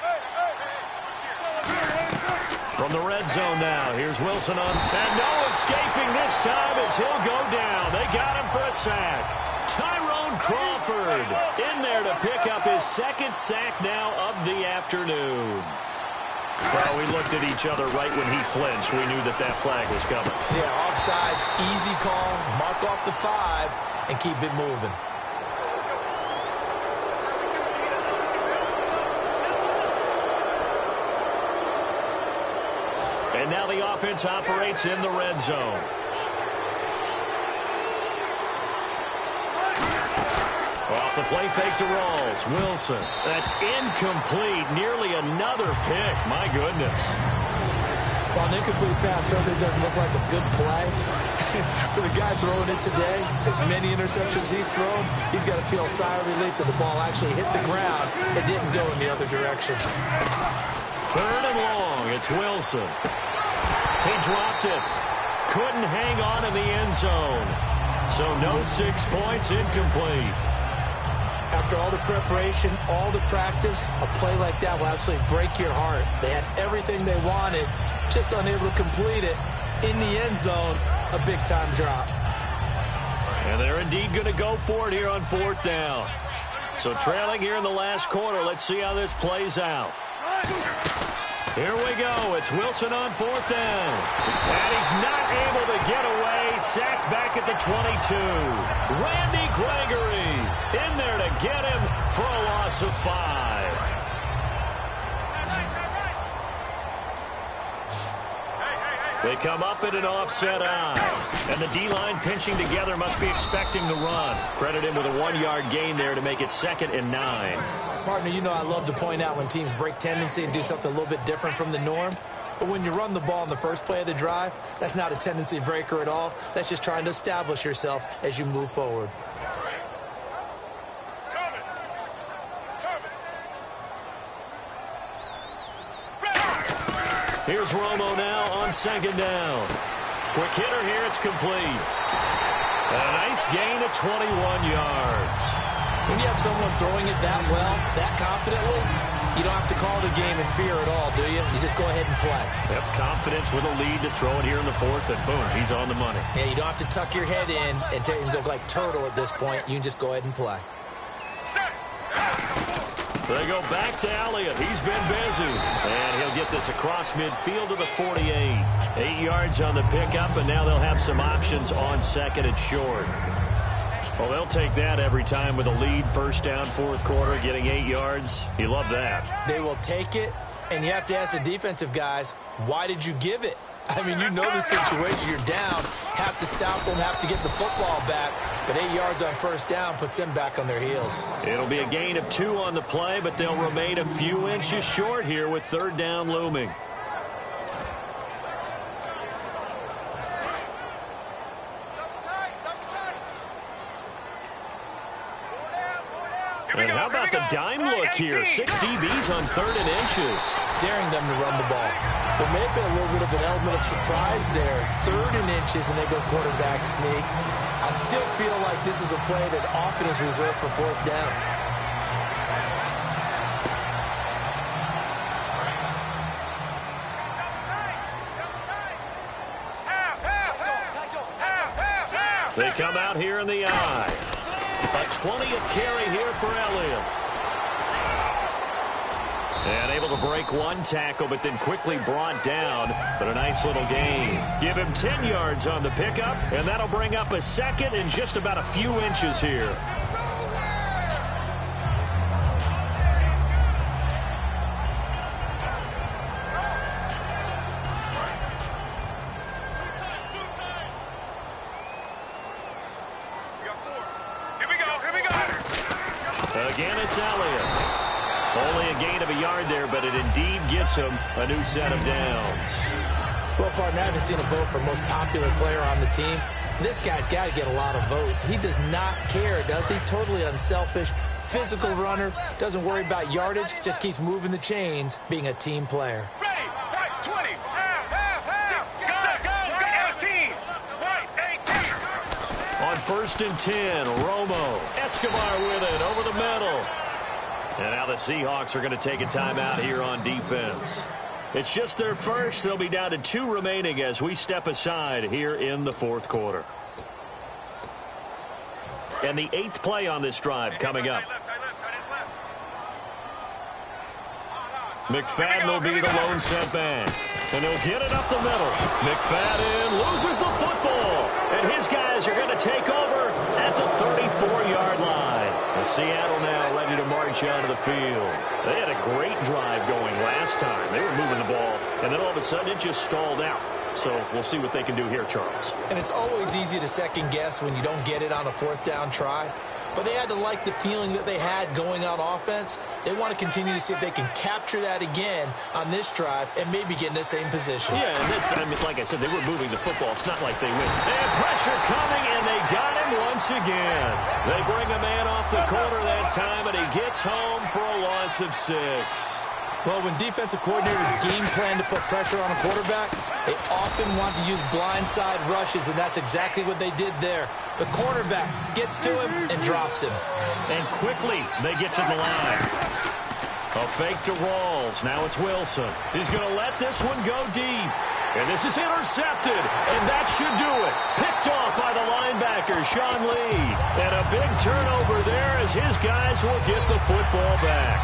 From the red zone now, here's Wilson on. And no escaping this time as he'll go down. They got him for a sack. Tyrone Crawford in there to pick up his second sack now of the afternoon. Well, we looked at each other right when he flinched. We knew that that flag was coming. Yeah, offsides, easy call. Mark off the 5 and keep it moving. And now the offense operates in the red zone. Off the play fake to Rawls. Wilson. That's incomplete. Nearly another pick. My goodness. Well, an incomplete pass certainly doesn't look like a good play. For the guy throwing it today, as many interceptions he's thrown, he's got to feel a sigh of relief that the ball actually hit the ground. It didn't go in the other direction. Third and long. It's Wilson. He dropped it. Couldn't hang on in the end zone. So no 6 points, incomplete. After all the preparation, all the practice, a play like that will absolutely break your heart. They had everything they wanted, just unable to complete it. In the end zone, a big-time drop. And they're indeed going to go for it here on fourth down. So trailing here in the last quarter, let's see how this plays out. Here we go. It's Wilson on 4th down. And he's not able to get away. Sacked back at the 22. Randy Gregory in there to get him for a loss of 5. They come up in an offset eye. And the D-line pinching together must be expecting the run. Credit him with a 1-yard gain there to make it 2nd and 9. Partner, you know I love to point out when teams break tendency and do something a little bit different from the norm. But when you run the ball in the first play of the drive, that's not a tendency breaker at all. That's just trying to establish yourself as you move forward. Here's Romo now on 2nd down. Quick hitter here, it's complete. And a nice gain of 21 yards. When you have someone throwing it that well, that confidently, you don't have to call the game in fear at all, do you? You just go ahead and play. Yep, confidence with a lead to throw it here in the 4th, and boom, he's on the money. Yeah, you don't have to tuck your head in and look like turtle at this point. You can just go ahead and play. They go back to Elliott. He's been busy. And he'll get this across midfield to the 48. 8 yards on the pickup, and now they'll have some options on 2nd and short. Well, they'll take that every time with a lead. 1st down, 4th quarter, getting 8 yards. You love that. They will take it, and you have to ask the defensive guys, why did you give it? I mean, you know the situation. You're down, have to stop them, have to get the football back. But 8 yards on 1st down puts them back on their heels. It'll be a gain of 2 on the play, but they'll remain a few inches short here with 3rd down looming. And how about the dime look here? 6 DBs on 3rd and inches. Daring them to run the ball. There may have been a little bit of an element of surprise there. 3rd and inches, and they go quarterback sneak. I still feel like this is a play that often is reserved for 4th down. They come out here in the eye. A 20th carry here for Elliott. And able to break 1 tackle, but then quickly brought down. But a nice little gain. Give him 10 yards on the pickup, and that'll bring up a 2nd and just about a few inches here. Again, it's Elliott. Only a gain of a yard there, but it indeed gets him a new set of downs. Well, partner, I haven't seen a vote for most popular player on the team. This guy's got to get a lot of votes. He does not care, does he? Totally unselfish, physical runner, doesn't worry about yardage, just keeps moving the chains, being a team player. Ready, right, 20, half, go, 18, right, 18. On 1st and 10, Romo, Escobar with it over the middle. And now the Seahawks are going to take a timeout here on defense. It's just their first. They'll be down to 2 remaining as we step aside here in the 4th quarter. And the 8th play on this drive coming up. McFadden will be the lone setback. And he'll get it up the middle. McFadden loses the football. And his guys are going to take over at the 34-yard line. And Seattle now ready to march out of the field. They had a great drive going last time. They were moving the ball, and then all of a sudden it just stalled out. So we'll see what they can do here, Charles. And it's always easy to second guess when you don't get it on a 4th down try. But they had to like the feeling that they had going on offense. They want to continue to see if they can capture that again on this drive and maybe get in the same position. Yeah, and that's, I mean, like I said, they were moving the football. It's not like they win. And pressure coming, and they got him once again. They bring a man off the corner that time, and he gets home for a loss of 6. Well, when defensive coordinators game plan to put pressure on a quarterback, they often want to use blindside rushes, and that's exactly what they did there. The cornerback gets to him and drops him. And quickly, they get to the line. A fake to Rawls. Now it's Wilson. He's going to let this one go deep. And this is intercepted, and that should do it. Picked off by the linebacker, Sean Lee. And a big turnover there as his guys will get the football back.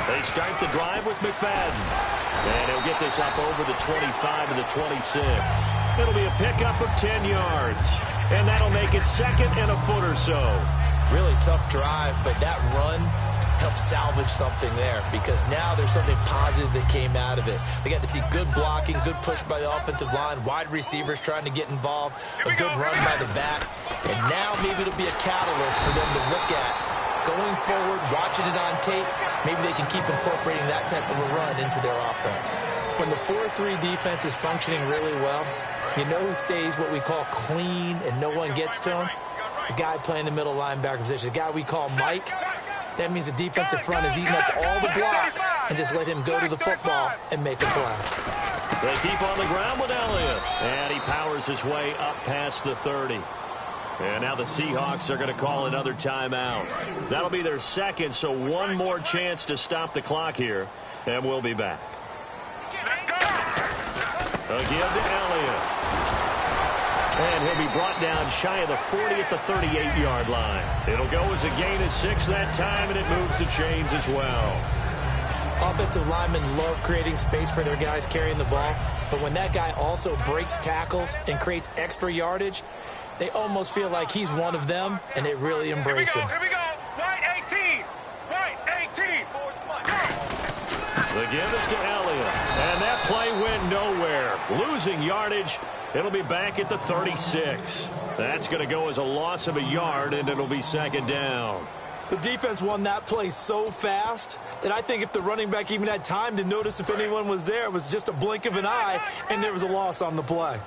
They start the drive with McFadden. And he'll get this up over the 25 to the 26. It'll be a pickup of 10 yards. And that'll make it second and a foot or so. Really tough drive, but that run helped salvage something there because now there's something positive that came out of it. They got to see good blocking, good push by the offensive line, wide receivers trying to get involved, a good run by the back. And now maybe it'll be a catalyst for them to look at going forward, watching it on tape. Maybe they can keep incorporating that type of a run into their offense. When the 4-3 defense is functioning really well, you know who stays what we call clean and no one gets to him? The guy playing the middle linebacker position, the guy we call Mike. That means the defensive front is eating up all the blocks and just let him go to the football and make a play. They keep on the ground with Elliott. And he powers his way up past the 30. And now the Seahawks are going to call another timeout. That'll be their second, so one more chance to stop the clock here. And we'll be back. Let's go. A give to Elliott. And he'll be brought down shy of the 40 at the 38-yard line. It'll go as a gain of 6 that time, and it moves the chains as well. Offensive linemen love creating space for their guys carrying the ball, but when that guy also breaks tackles and creates extra yardage, they almost feel like he's one of them, and they really embrace him. Here we go. White 18. White 18. The give is to Elliott. And that play went nowhere. Losing yardage. It'll be back at the 36. That's going to go as a loss of a yard, and it'll be second down. The defense won that play so fast that I think if the running back even had time to notice if anyone was there, it was just a blink of an eye, and there was a loss on the play.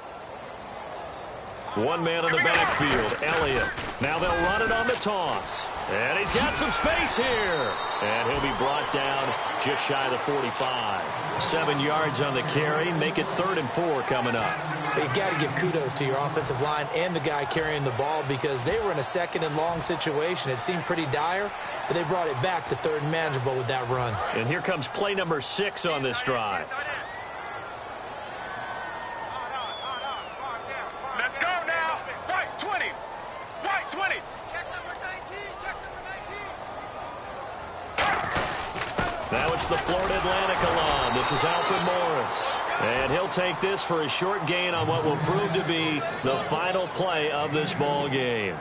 One man in the backfield, Elliott. Now they'll run it on the toss. And he's got some space here. And he'll be brought down just shy of the 45. 7 yards on the carry. Make it 3rd and 4 coming up. You've got to give kudos to your offensive line and the guy carrying the ball because they were in a 2nd and long situation. It seemed pretty dire, but they brought it back to 3rd and manageable with that run. And here comes play number 6 on this drive. Let's go now. White 20. White 20. Now it's the Florida Atlantic alum. This is Alfred Morris. And he'll take this for a short gain on what will prove to be the final play of this ball game.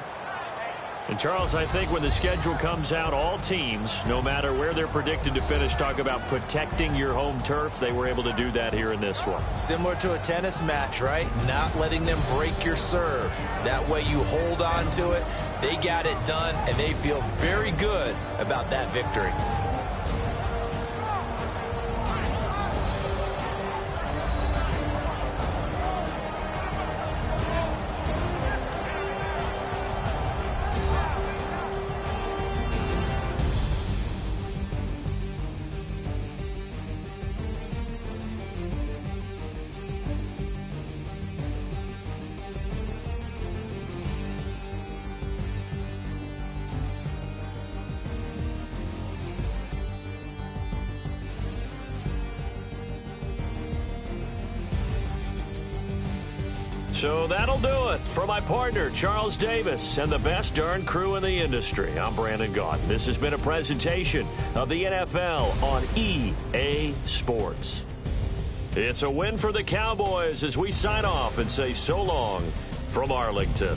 And, Charles, I think when the schedule comes out, all teams, no matter where they're predicted to finish, talk about protecting your home turf. They were able to do that here in this one. Similar to a tennis match, right? Not letting them break your serve. That way you hold on to it. They got it done, and they feel very good about that victory. So that'll do it for my partner, Charles Davis, and the best darn crew in the industry. I'm Brandon Gaudin. This has been a presentation of the NFL on EA Sports. It's a win for the Cowboys as we sign off and say so long from Arlington.